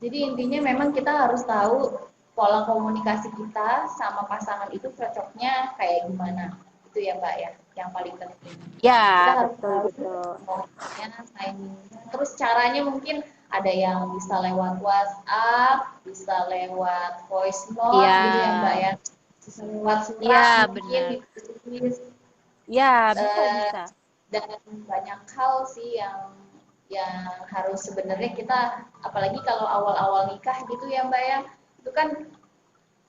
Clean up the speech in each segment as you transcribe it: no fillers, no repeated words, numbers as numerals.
Jadi intinya memang kita harus tahu pola komunikasi kita sama pasangan itu cocoknya kayak gimana. Itu ya Mbak ya, yang paling penting. Kita Ya, harus betul tahu betul. momennya, timingnya. Terus caranya mungkin ada yang bisa lewat WhatsApp, bisa lewat voice Iya. note gitu ya Mbak ya. Bisa lewat surat Iya, mungkin benar. ditulis. Ya, bisa Eh, bisa. dan banyak hal sih yang harus sebenarnya kita, apalagi kalau awal-awal nikah gitu ya Mbak ya, itu kan,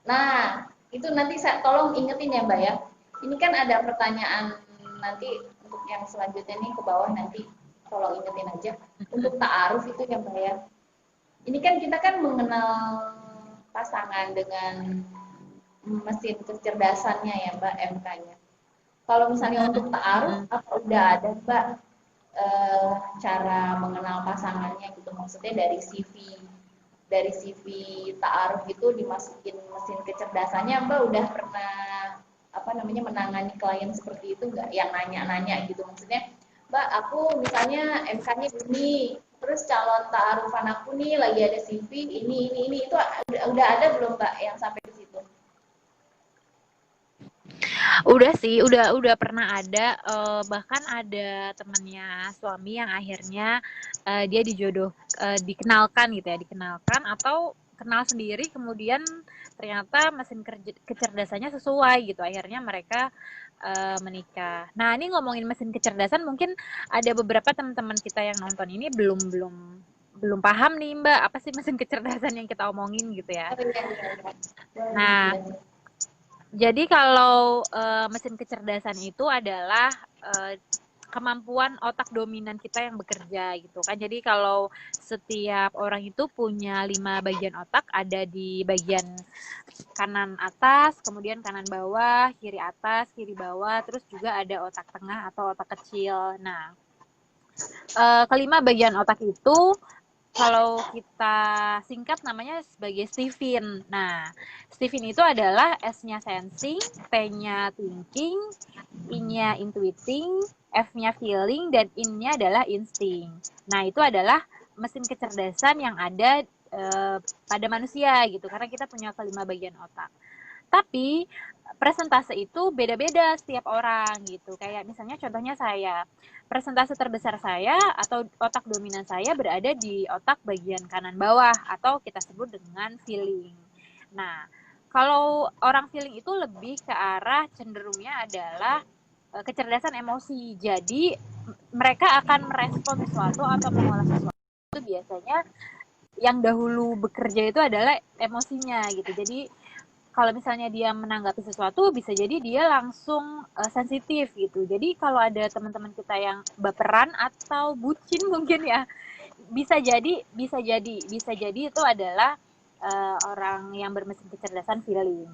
nah itu nanti saya tolong ingetin ya Mbak ya, ini kan ada pertanyaan nanti untuk yang selanjutnya nih ke bawah, nanti tolong ingetin aja untuk ta'aruf itu ya Mbak ya. Ini kan kita kan mengenal pasangan dengan mesin kecerdasannya ya Mbak, MK-nya. Kalau misalnya untuk ta'aruf, Mm-mm. apa udah ada Mbak cara mengenal pasangannya gitu? Maksudnya dari CV ta'aruf itu dimasukin mesin kecerdasannya, Mbak udah pernah apa namanya menangani klien seperti itu nggak? Yang nanya-nanya gitu, maksudnya, Mbak aku misalnya MK-nya ini, terus calon ta'arufan aku nih lagi ada CV ini itu udah ada belum Mbak yang sampai ke situ? Udah sih, udah pernah ada, bahkan ada temennya suami yang akhirnya dia dikenalkan gitu ya, dikenalkan atau kenal sendiri, kemudian ternyata mesin kecerdasannya sesuai gitu, akhirnya mereka menikah. Nah, ini ngomongin mesin kecerdasan, mungkin ada beberapa teman-teman kita yang nonton ini belum belum belum paham nih Mbak, apa sih mesin kecerdasan yang kita omongin gitu ya. Oh iya iya iya, boleh Nah, dijelasin. jadi kalau mesin kecerdasan itu adalah kemampuan otak dominan kita yang bekerja gitu kan. Jadi kalau setiap orang itu punya 5 bagian otak, ada di bagian kanan atas, kemudian kanan bawah, kiri atas, kiri bawah, terus juga ada otak tengah atau otak kecil. Nah, kelima bagian otak itu kalau kita singkat namanya sebagai Steven. Nah, Steven itu adalah S-nya sensing, T-nya thinking, I-nya intuiting, F-nya feeling, dan In-nya adalah instinct. Nah, itu adalah mesin kecerdasan yang ada pada manusia gitu, karena kita punya kelima bagian otak. Tapi presentase itu beda-beda setiap orang gitu. Kayak misalnya contohnya saya, presentase terbesar saya atau otak dominan saya berada di otak bagian kanan bawah atau kita sebut dengan feeling. Nah, kalau orang feeling itu lebih ke arah cenderungnya adalah kecerdasan emosi. Jadi mereka akan merespon sesuatu atau mengolah sesuatu itu biasanya yang dahulu bekerja itu adalah emosinya gitu. Jadi kalau misalnya dia menanggapi sesuatu bisa jadi dia langsung sensitif gitu. Jadi kalau ada teman-teman kita yang baperan atau bucin mungkin ya, bisa jadi itu adalah orang yang bermesin kecerdasan feeling.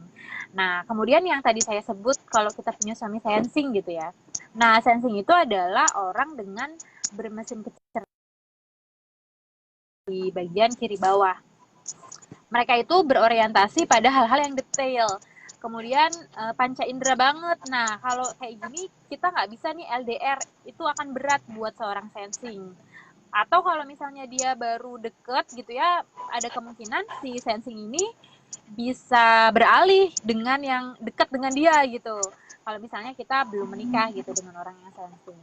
Nah, kemudian yang tadi saya sebut kalau kita punya suami sensing gitu ya. Nah, sensing itu adalah orang dengan bermesin kecerdasan di bagian kiri bawah. Mereka itu berorientasi pada hal-hal yang detail. Kemudian panca indera banget. Nah, kalau kayak gini kita nggak bisa nih LDR, itu akan berat buat seorang sensing. Atau kalau misalnya dia baru deket gitu ya, ada kemungkinan si sensing ini bisa beralih dengan yang dekat dengan dia gitu. Kalau misalnya kita belum menikah gitu dengan orang yang sensing.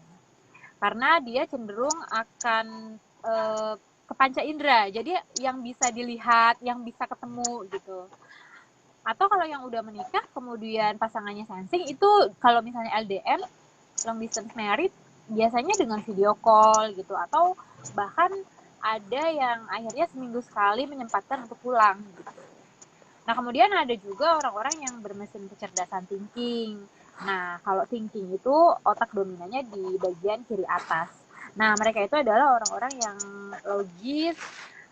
Karena dia cenderung akan ke panca indera. Jadi yang bisa dilihat, yang bisa ketemu gitu. Atau kalau yang udah menikah kemudian pasangannya sensing itu kalau misalnya LDM, long distance married, biasanya dengan video call gitu atau bahkan ada yang akhirnya seminggu sekali menyempatkan untuk pulang gitu. Nah, kemudian ada juga orang-orang yang bermesin kecerdasan thinking. Nah, kalau thinking itu otak dominannya di bagian kiri atas. Nah, mereka itu adalah orang-orang yang logis,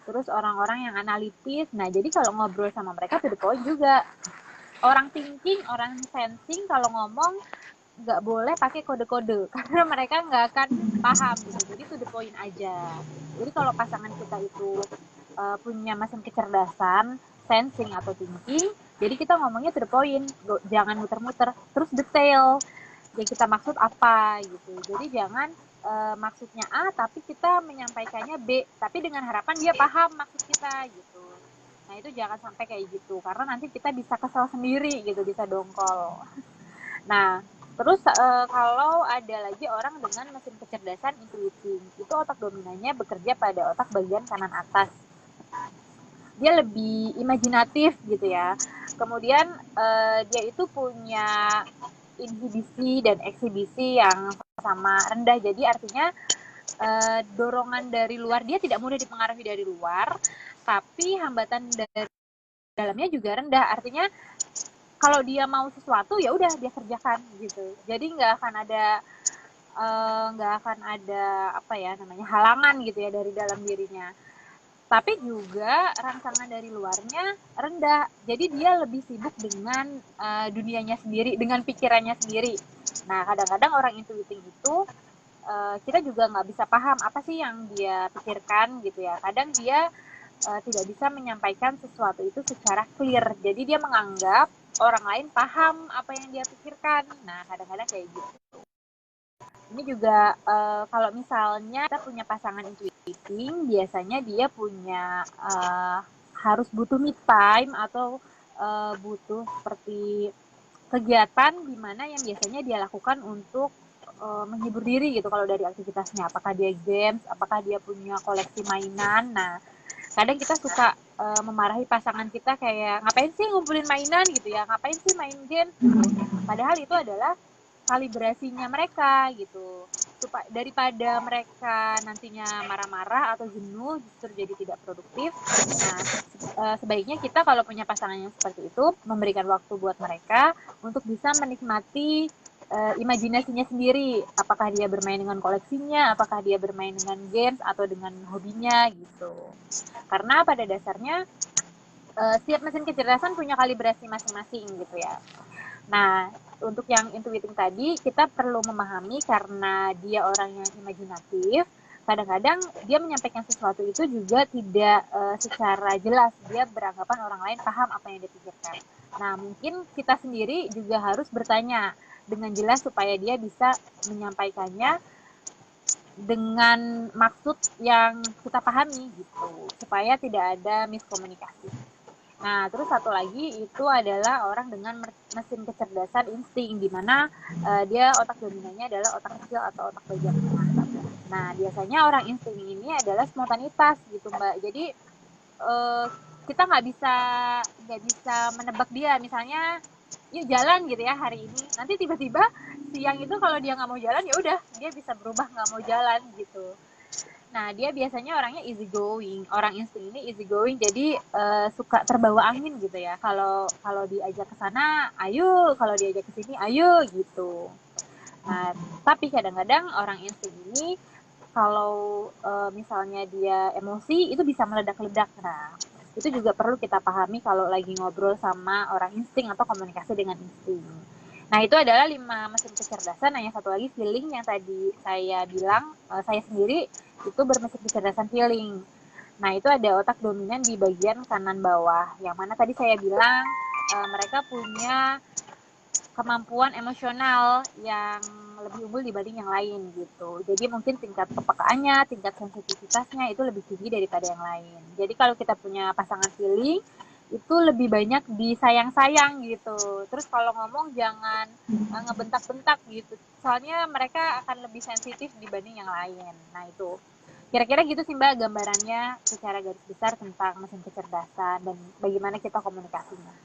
terus orang-orang yang analitis. Nah, jadi kalau ngobrol sama mereka to the point juga. Orang thinking, orang sensing kalau ngomong nggak boleh pakai kode-kode karena mereka nggak akan paham gitu. Jadi to the point aja. Jadi kalau pasangan kita itu punya mesin kecerdasan, sensing atau thinking, jadi kita ngomongnya to the point, jangan muter-muter, terus detail yang kita maksud apa gitu. Jadi jangan maksudnya A tapi kita menyampaikannya B, tapi dengan harapan dia paham maksud kita gitu. Nah itu jangan sampai kayak gitu, karena nanti kita bisa kesal sendiri gitu, bisa dongkol. Nah terus kalau ada lagi orang dengan mesin kecerdasan intuiting, itu otak dominannya bekerja pada otak bagian kanan atas. Dia lebih imajinatif gitu ya. Kemudian dia itu punya inhibisi dan eksibisi yang sama rendah. Jadi artinya dorongan dari luar dia tidak mudah dipengaruhi dari luar, tapi hambatan dari dalamnya juga rendah. Artinya kalau dia mau sesuatu ya udah dia kerjakan gitu. Jadi nggak akan ada apa ya namanya halangan gitu ya dari dalam dirinya. Tapi juga rangsangan dari luarnya rendah. Jadi dia lebih sibuk dengan dunianya sendiri, dengan pikirannya sendiri. Nah, kadang-kadang orang intuiting itu kita juga nggak bisa paham apa sih yang dia pikirkan gitu ya. Kadang dia tidak bisa menyampaikan sesuatu itu secara clear. Jadi dia menganggap orang lain paham apa yang dia pikirkan. Nah, kadang-kadang kayak gitu. Ini juga kalau misalnya kita punya pasangan intuiting, biasanya dia punya harus butuh me time atau butuh seperti kegiatan di mana yang biasanya dia lakukan untuk menghibur diri gitu kalau dari aktivitasnya. Apakah dia games, apakah dia punya koleksi mainan. Nah, kadang kita suka memarahi pasangan kita kayak ngapain sih ngumpulin mainan gitu ya, ngapain sih main game gitu. Padahal itu adalah kalibrasinya mereka gitu, supaya daripada mereka nantinya marah-marah atau jenuh justru jadi tidak produktif. Nah sebaiknya kita kalau punya pasangan yang seperti itu memberikan waktu buat mereka untuk bisa menikmati imajinasinya sendiri, apakah dia bermain dengan koleksinya, apakah dia bermain dengan games atau dengan hobinya gitu. Karena pada dasarnya setiap mesin kecerdasan punya kalibrasi masing-masing gitu ya. Nah, untuk yang intuiting tadi, kita perlu memahami karena dia orang yang imajinatif, kadang-kadang dia menyampaikan sesuatu itu juga tidak secara jelas. Dia beranggapan orang lain paham apa yang dia pikirkan. Nah, mungkin kita sendiri juga harus bertanya dengan jelas supaya dia bisa menyampaikannya dengan maksud yang kita pahami gitu, supaya tidak ada miskomunikasi. Nah, terus satu lagi itu adalah orang dengan mesin kecerdasan insting, di mana dia otak dominannya adalah otak kecil atau otak bagian tengah. Nah, biasanya orang insting ini adalah spontanitas gitu, Mbak. Jadi kita nggak bisa menebak dia. Misalnya, yuk jalan gitu ya hari ini. Nanti tiba-tiba siang itu kalau dia nggak mau jalan ya udah dia bisa berubah nggak mau jalan gitu. Nah, dia biasanya orangnya easy going. Orang insting ini easy going, jadi suka terbawa angin gitu ya. Kalau kalau diajak ke sana, ayo. Kalau diajak ke sini, ayo gitu. Nah, tapi kadang-kadang orang insting ini kalau misalnya dia emosi itu bisa meledak-ledak. Nah, itu juga perlu kita pahami kalau lagi ngobrol sama orang insting atau komunikasi dengan insting. Nah, itu adalah 5 mesin kecerdasan. Nah, yang satu lagi feeling yang tadi saya bilang, saya sendiri itu bermesin kecerdasan feeling. Nah, itu ada otak dominan di bagian kanan bawah. Yang mana tadi saya bilang mereka punya kemampuan emosional yang lebih unggul dibanding yang lain gitu. Jadi mungkin tingkat kepekaannya, tingkat sensitivitasnya itu lebih tinggi daripada yang lain. Jadi kalau kita punya pasangan feeling, itu lebih banyak disayang-sayang gitu. Terus kalau ngomong jangan ngebentak-bentak gitu. Soalnya mereka akan lebih sensitif dibanding yang lain. Nah itu. Kira-kira gitu sih Mbak gambarannya secara garis besar tentang mesin kecerdasan dan bagaimana kita komunikasinya.